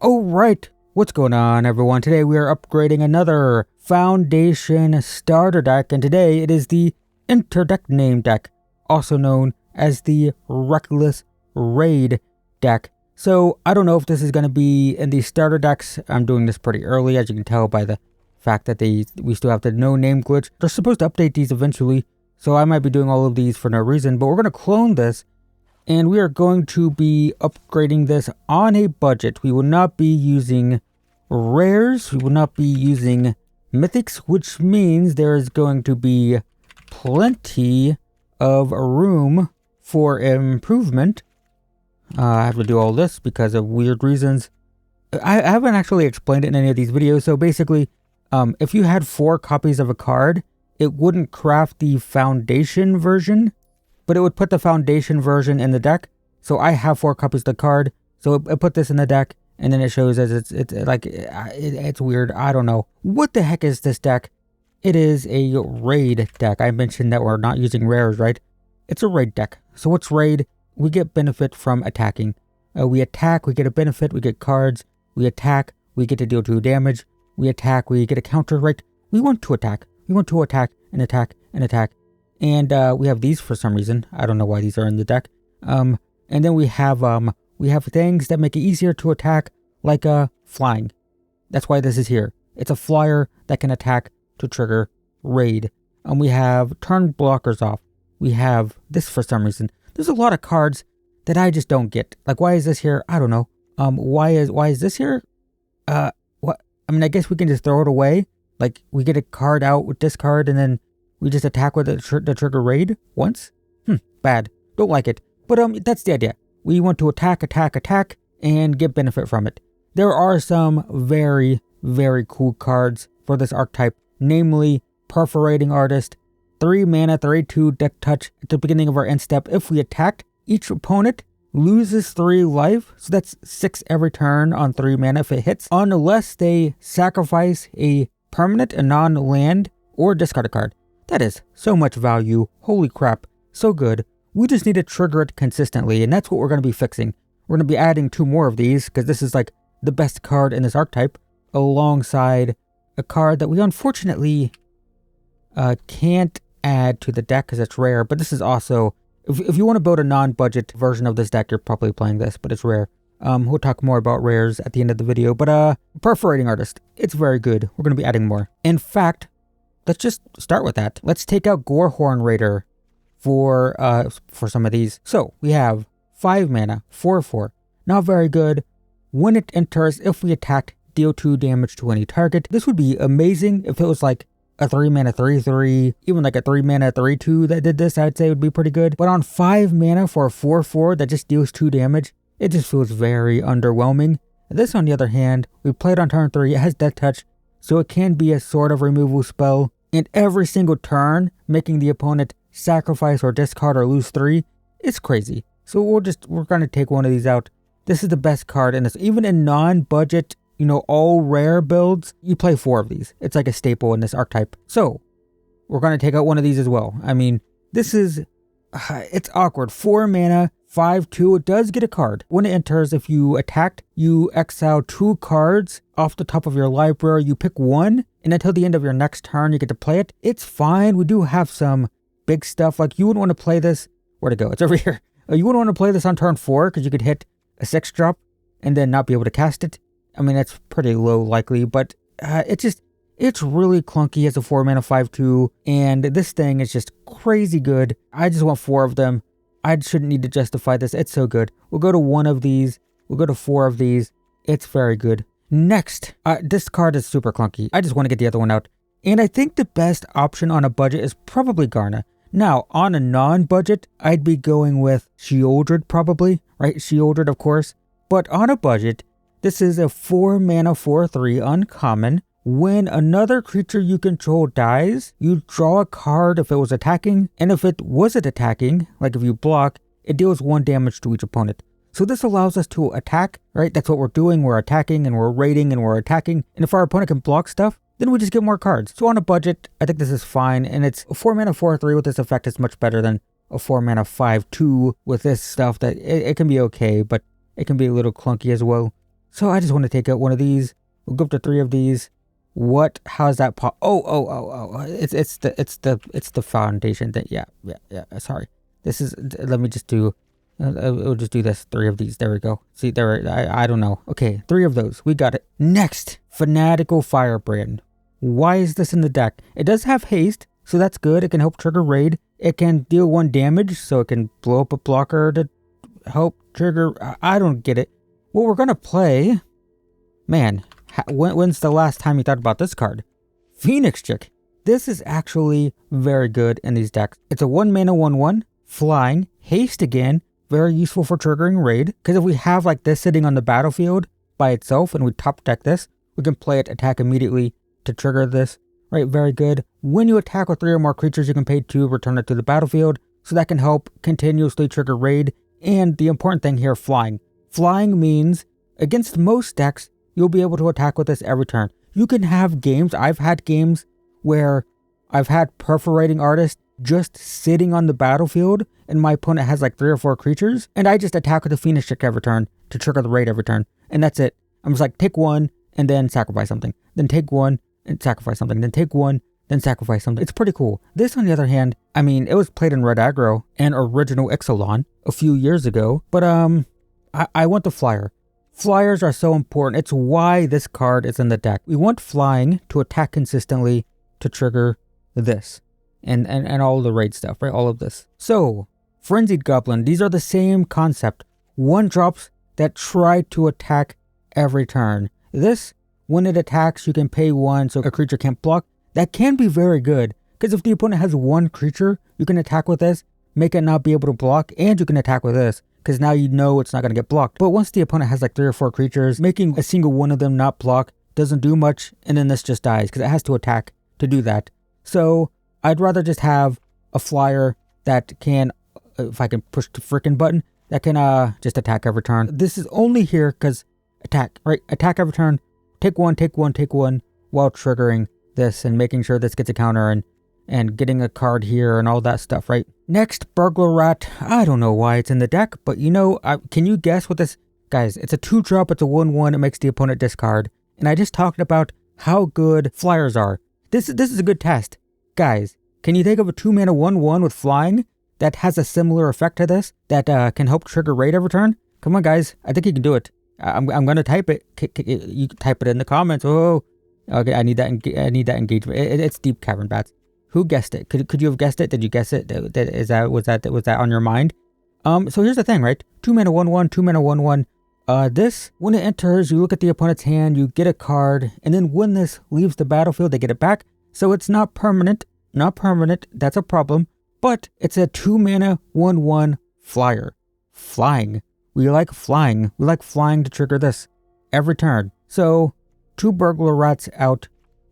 Alright, what's going on everyone? Today we are upgrading another Foundation starter deck, and today it is the Interdeck Name deck, also known as the Reckless Raid deck. So I don't know if this is going to be in the starter decks. I'm doing this pretty early, as you can tell by the fact that we still have the no name glitch. They're supposed to update these eventually, so I might be doing all of these for no reason, but we're going to clone this. And we are going to be upgrading this on a budget. We will not be using rares. We will not be using mythics, which means there is going to be plenty of room for improvement. I have to do all this because of weird reasons. I haven't actually explained it in any of these videos. So basically, if you had 4 copies of a card, it wouldn't craft the foundation version, but it would put the foundation version in the deck. So I have 4 copies of the card, so it put this in the deck, and then it shows as it's weird. I don't know. What the heck is this deck? It is a raid deck. I mentioned that we're not using rares, right? It's a raid deck. So what's raid? We get benefit from attacking. We attack, we get a benefit, we get cards. We attack, we get to deal 2 damage. We attack, we get a counter, right? We want to attack. We want to attack and attack and attack. And we have these for some reason. I don't know why these are in the deck. And then we have things that make it easier to attack, like flying. That's why this is here. It's a flyer that can attack to trigger raid. And we have turn blockers off. We have this for some reason. There's a lot of cards that I just don't get. Like, why is this here? I don't know. Why is this here? What? I mean, I guess we can just throw it away. Like, we get a card out with this card, and then we just attack with the trigger raid once? Bad. Don't like it. But that's the idea. We want to attack, and get benefit from it. There are some very, very cool cards for this archetype, namely Perforating Artist, 3 mana, 3/2 death touch at the beginning of our end step. If we attacked, each opponent loses 3 life, so that's 6 every turn on 3 mana if it hits, unless they sacrifice a permanent, a non-land, or discard a card. That is so much value. Holy crap. So good. We just need to trigger it consistently, and that's what we're going to be fixing. We're going to be adding 2 more of these, because this is like the best card in this archetype, alongside a card that we unfortunately can't add to the deck because it's rare. But this is also, if you want to build a non-budget version of this deck, you're probably playing this, but it's rare. We'll talk more about rares at the end of the video, but Perforating Artist, it's very good. We're going to be adding more. In fact, let's just start with that. Let's take out Gorehorn Raider for some of these. So we have 5 mana, 4/4. Not very good. When it enters, if we attacked, deal 2 damage to any target. This would be amazing if it was like a 3 mana 3/3, even like a 3 mana 3/2 that did this. I'd say it would be pretty good. But on 5 mana for a 4/4 that just deals 2 damage, it just feels very underwhelming. This, on the other hand, we played on turn 3. It has Death Touch, so it can be a sort of removal spell. And every single turn, making the opponent sacrifice or discard or lose 3, it's crazy. So we're going to take one of these out. This is the best card in this. Even in non-budget, all rare builds, you play 4 of these. It's like a staple in this archetype. So we're going to take out one of these as well. I mean, this is, it's awkward. 4 mana, 5/2. It does get a card. When it enters, if you attacked, you exile 2 cards off the top of your library. You pick one, and until the end of your next turn, you get to play it. It's fine. We do have some big stuff. Like, you wouldn't want to play this. Where'd it go? It's over here. You wouldn't want to play this on turn 4 because you could hit a 6-drop and then not be able to cast it. I mean, that's pretty low likely, but it's really clunky as a 4 mana 5/2, and this thing is just crazy good. I just want 4 of them. I shouldn't need to justify this. It's so good. We'll go to 1 of these. We'll go to 4 of these. It's very good. Next, this card is super clunky. I just want to get the other one out. And I think the best option on a budget is probably Garna. Now, on a non-budget, I'd be going with Sheoldred probably, right? Sheoldred, of course. But on a budget, this is a 4 mana 4/3 uncommon. When another creature you control dies, you draw a card if it was attacking, and if it wasn't attacking, like if you block, it deals 1 damage to each opponent. So this allows us to attack, right? That's what we're doing. We're attacking and we're raiding and we're attacking. And if our opponent can block stuff, then we just get more cards. So on a budget, I think this is fine. And it's a 4 mana 4/3 with this effect is much better than a 4 mana 5/2 with this stuff that it can be okay, but it can be a little clunky as well. So I just want to take out one of these. We'll go up to 3 of these. What? How's that pop? Oh. It's the foundation thing. Yeah. Sorry. This is. Let me just do. We'll just do this. 3 of these. There we go. See, there. I don't know. Okay, 3 of those. We got it. Next, Fanatical Firebrand. Why is this in the deck? It does have haste, so that's good. It can help trigger raid. It can deal 1 damage, so it can blow up a blocker to help trigger. I don't get it. What we're gonna play, man. When's the last time you thought about this card? Phoenix Chick. This is actually very good in these decks. It's a 1 mana 1/1 flying haste again. Very useful for triggering raid, because if we have like this sitting on the battlefield by itself and we top deck this, we can play it attack immediately to trigger this, right? Very good. When you attack with 3 or more creatures, you can pay 2, return it to the battlefield, so that can help continuously trigger raid. And the important thing here, flying. Flying means against most decks, you'll be able to attack with this every turn. You can have games, I've had games where I've had Perforating Artist just sitting on the battlefield and my opponent has like 3 or 4 creatures and I just attack with the Phoenix Chick every turn to trigger the raid every turn. And that's it. I'm just like, take 1 and then sacrifice something. Then take 1 and sacrifice something. Then take 1, then sacrifice something. It's pretty cool. This, on the other hand, I mean, it was played in Red Aggro and Original Ixalan a few years ago, but I want the flyer. Flyers are so important. It's why this card is in the deck. We want flying to attack consistently to trigger this and all the raid stuff, right? All of this. So, Frenzied Goblin, these are the same concept. 1-drops that try to attack every turn. This, when it attacks, you can pay 1 so a creature can't block. That can be very good, because if the opponent has 1 creature, you can attack with this, make it not be able to block, and you can attack with this, because now you know it's not going to get blocked. But once the opponent has like 3 or 4 creatures, making a single one of them not block doesn't do much, and then this just dies, because it has to attack to do that. So, I'd rather just have a flyer that can, if I can push the freaking button, that can just attack every turn. This is only here because attack, right? Attack every turn, take 1, while triggering this and making sure this gets a counter and getting a card here and all that stuff, right? Next, Burglar Rat. I don't know why it's in the deck, but you know, can you guess what this... Guys, it's a 2-drop, it's a 1/1, it makes the opponent discard. And I just talked about how good flyers are. This is a good test. Guys, can you think of a 2 mana 1/1 with flying that has a similar effect to this, that can help trigger raid every turn? Come on, guys, I think you can do it. I'm gonna type it. You can type it in the comments. Oh, okay, I need that engagement. It's Deep Cavern Bats. Who guessed it? Could you have guessed it? Did you guess it? Was that on your mind? So here's the thing, right? 2 mana 1/1, 2 mana 1/1. This, when it enters, you look at the opponent's hand, you get a card, and then when this leaves the battlefield, they get it back. So it's not permanent. Not permanent. That's a problem. But it's a 2 mana 1/1 flyer. Flying. We like flying. We like flying to trigger this every turn. So 2 Burglar Rats out,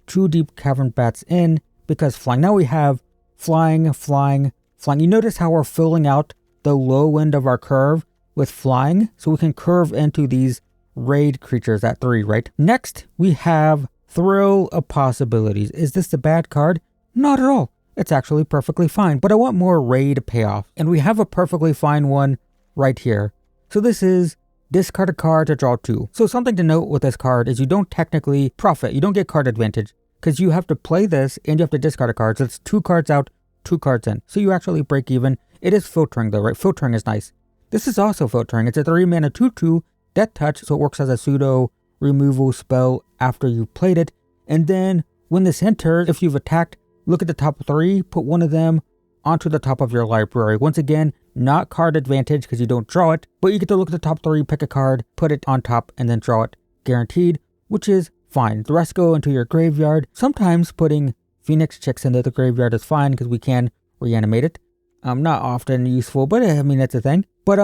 2 Deep Cavern Bats in, because flying. Now we have flying. You notice how we're filling out the low end of our curve with flying, so we can curve into these raid creatures at 3, right? Next, we have Thrill of Possibilities. Is this a bad card? Not at all. It's actually perfectly fine, but I want more raid payoff. And we have a perfectly fine one right here. So this is discard a card to draw 2. So something to note with this card is you don't technically profit. You don't get card advantage, because you have to play this and you have to discard a card. So it's 2 cards out, 2 cards in. So you actually break even. It is filtering though, right? Filtering is nice. This is also filtering. It's a 3 mana 2/2 Death Touch, so it works as a pseudo removal spell after you've played it. And then when this enters, if you've attacked, look at the top 3, put one of them onto the top of your library. Once again, not card advantage because you don't draw it, but you get to look at the top 3, pick a card, put it on top, and then draw it. Guaranteed, which is fine. The rest go into your graveyard. Sometimes putting Phoenix Chicks into the graveyard is fine because we can reanimate it. Not often useful, but I mean, that's a thing. But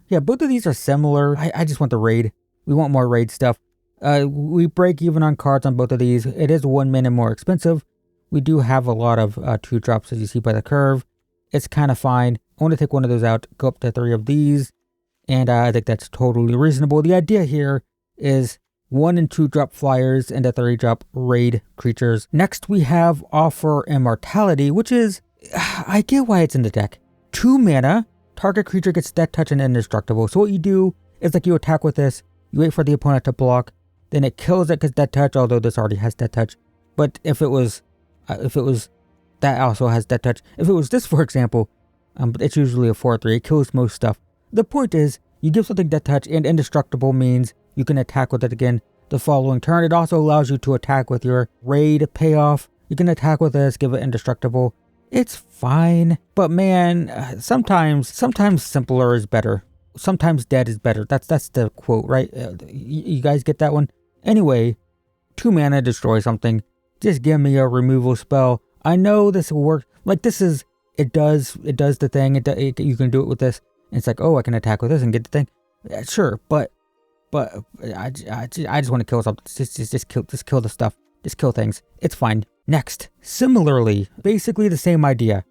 yeah, both of these are similar. I just want the raid. We want more raid stuff. We break even on cards on both of these. It is 1 mana more expensive. We do have a lot of 2-drops, as you see by the curve. It's kind of fine. I want to take one of those out, go up to 3 of these, and I think that's totally reasonable. The idea here is 1 and 2-drop flyers and a 3-drop raid creatures. Next, we have Offer Immortality, which is, I get why it's in the deck. 2 mana, target creature gets Death Touch and indestructible. So what you do is like you attack with this, You wait for the opponent to block, then it kills it because dead touch, although this already has dead touch. But if it was that also has dead touch. If it was this, for example, it's usually a 4/3. It kills most stuff. The point is, you give something dead touch, and indestructible means you can attack with it again the following turn. It also allows you to attack with your raid payoff. You can attack with this, give it indestructible. It's fine, but man, sometimes simpler is better. Sometimes dead is better. That's the quote, right? You guys get that one? Anyway, 2 mana destroy something. Just give me a removal spell. I know this will work. Like it does the thing. You can do it with this. And it's like, oh, I can attack with this and get the thing. Yeah, sure, but I just want to kill something. Just kill the stuff. Just kill things. It's fine. Next, similarly, basically the same idea.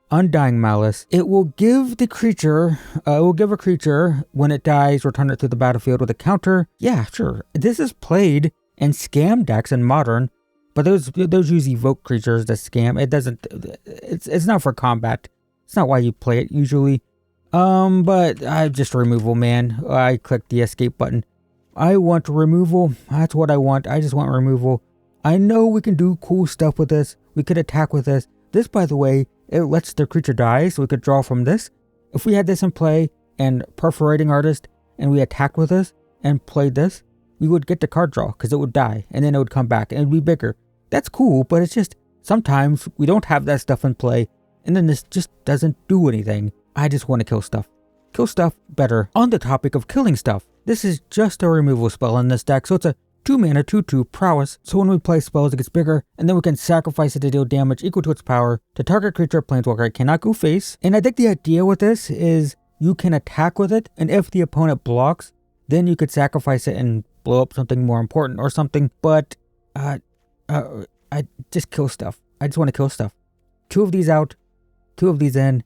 Undying Malice. It will give a creature when it dies, return it to the battlefield with a counter. Yeah, sure. This is played in scam decks in Modern, but those use evoke creatures to scam. It doesn't. It's not for combat. It's not why you play it usually. But I just removal, man. I clicked the escape button. I want removal. That's what I want. I just want removal. I know we can do cool stuff with this. We could attack with this. This, by the way, it lets the creature die, so we could draw from this. If we had this in play and Perforating Artist, and we attacked with this and played this, we would get the card draw because it would die, and then it would come back and it would be bigger. That's cool, but it's just sometimes we don't have that stuff in play, and then this just doesn't do anything. I just want to kill stuff. Kill stuff better. On the topic of killing stuff, this is just a removal spell in this deck, so it's a 2 mana 2/2 prowess, so when we play spells it gets bigger, and then we can sacrifice it to deal damage equal to its power to target creature or planeswalker it cannot go face. And I think the idea with this is you can attack with it, and if the opponent blocks, then you could sacrifice it and blow up something more important or something, but I just kill stuff. I just want to kill stuff. 2 of these out, 2 of these in,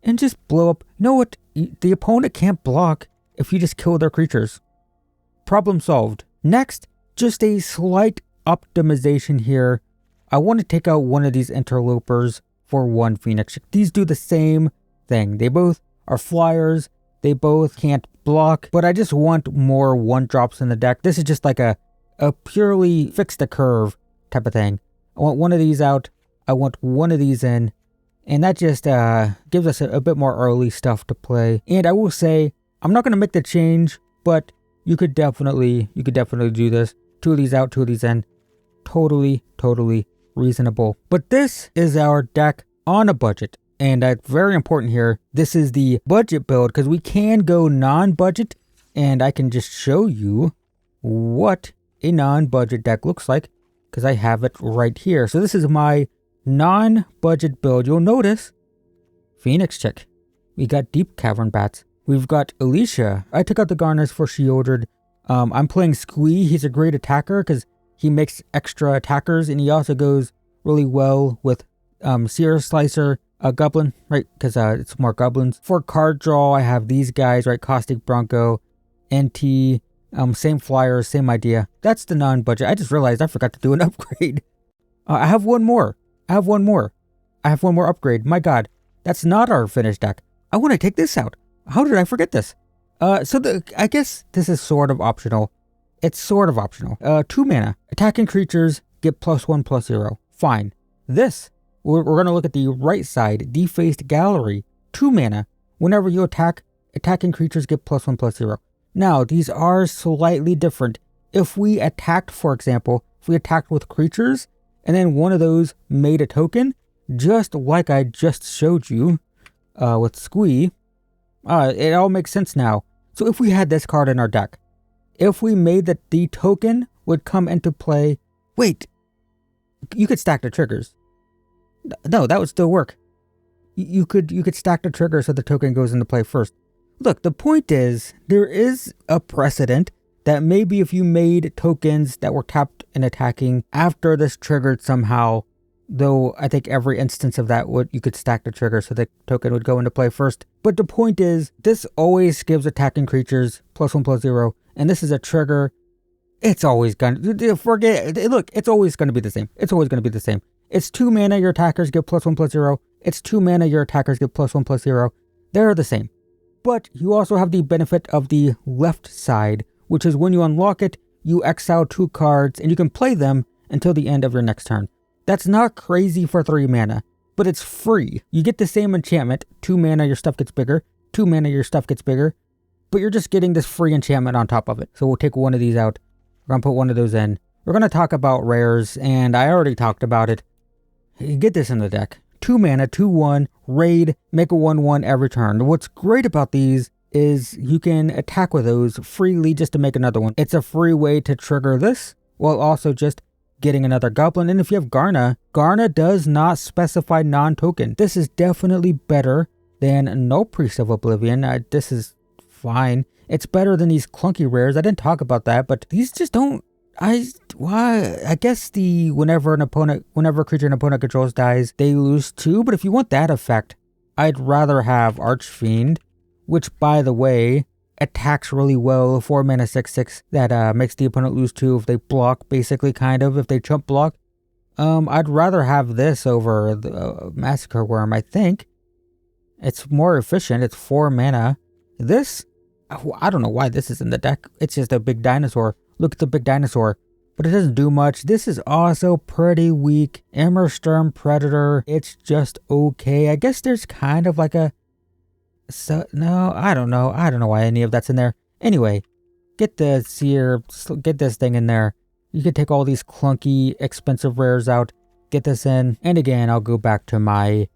and just blow up. You know what? The opponent can't block if you just kill their creatures. Problem solved. Next, just a slight optimization here. I want to take out one of these interlopers for 1 Phoenix. These do the same thing. They both are flyers. They both can't block, but I just want more 1-drops in the deck. This is just like a purely fix the curve type of thing. I want one of these out. I want one of these in. And that just gives us a bit more early stuff to play. And I will say, I'm not going to make the change, but you could definitely do this. 2 of these out, 2 of these in. Totally reasonable. But this is our deck on a budget. And that's very important here. This is the budget build because we can go non-budget. And I can just show you what a non-budget deck looks like because I have it right here. So this is my non-budget build. You'll notice Phoenix Chick. We got Deep Cavern Bats. We've got Alicia. I took out the Garners for Shieldred. I'm playing Squee. He's a great attacker because he makes extra attackers, and he also goes really well with Seer Slicer, Goblin, right? Because it's more goblins. For card draw, I have these guys, right? Caustic Bronco, NT, same flyers, same idea. That's the non-budget. I just realized I forgot to do an upgrade. I have one more. I have one more upgrade. My god, that's not our finished deck. I want to take this out. How did I forget this? I guess this is sort of optional. It's sort of optional. 2 mana. Attacking creatures get +1/+0. Fine. This, we're going to look at the right side, Defaced Gallery. 2 mana. Whenever you attack, attacking creatures get +1/+0. Now, these are slightly different. If we attacked, for example, if we attacked with creatures, and then one of those made a token, just like I just showed you with Squee, it all makes sense now. So if we had this card in our deck, if we made that the token would come into play, wait, you could stack the triggers. No, that would still work. You could stack the trigger so the token goes into play first. Look, the point is, there is a precedent that maybe if you made tokens that were tapped and attacking after this triggered somehow, though I think every instance of that you could stack the trigger so the token would go into play first. But the point is, this always gives attacking creatures +1/+0, and this is a trigger. It's always gonna, look, it's always gonna be the same. It's always gonna be the same. It's 2 mana, your attackers get +1/+0. It's 2 mana, your attackers get +1/+0. They're the same. But you also have the benefit of the left side, which is when you unlock it, you exile 2 cards and you can play them until the end of your next turn. That's not crazy for 3 mana, but it's free. You get the same enchantment, 2 mana your stuff gets bigger, 2 mana your stuff gets bigger, but you're just getting this free enchantment on top of it. So we'll take one of these out. We're going to put one of those in. We're going to talk about rares, and I already talked about it. You get this in the deck. 2 mana, 2/1, raid, make a 1/1 every turn. What's great about these is you can attack with those freely just to make another one. It's a free way to trigger this, while also just getting another goblin. And if you have Garna, Garna does not specify non-token. This is definitely better than no Priest of Oblivion. This is fine. It's better than these clunky rares. I didn't talk about that, but these just don't. I guess whenever a creature an opponent controls dies, they lose 2. But if you want that effect, I'd rather have Archfiend, which, by the way, attacks really well. 4 mana 6/6 that makes the opponent lose 2 if they block, basically, kind of, if they chump block. I'd rather have this over the Massacre Worm, I think. It's more efficient. It's 4 mana. This, I don't know why this is in the deck. It's just a big dinosaur. Look at the big dinosaur. But it doesn't do much. This is also pretty weak. Immersturm Predator. It's just okay. I guess there's kind of like a... no, I don't know. I don't know why any of that's in there. Anyway, get this here. Get this thing in there. You can take all these clunky, expensive rares out. Get this in. And again, I'll go back to my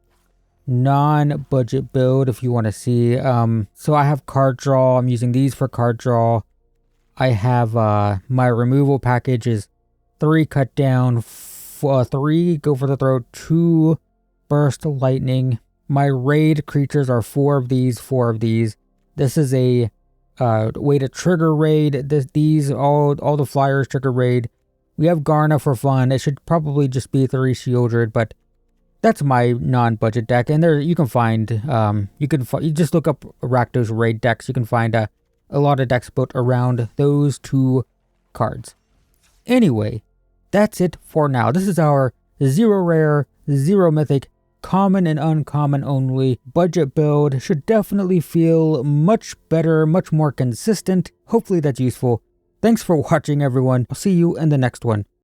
non-budget build if you want to see. So I have card draw. I'm using these for card draw. I have my removal package is 3 cut down, 3 go for the throat, 2 burst lightning. My raid creatures are 4 of these, 4 of these. This is a way to trigger raid. These all the flyers trigger raid. We have Garna for fun. It should probably just be 3 Shieldred, but that's my non-budget deck. And there you can find you just look up Rakdos raid decks. You can find a lot of decks built around those 2 cards. Anyway, that's it for now. This is our 0 rare, 0 mythic, common and uncommon only budget build. Should definitely feel much better, much more consistent. Hopefully that's useful. Thanks for watching, everyone. I'll see you in the next one.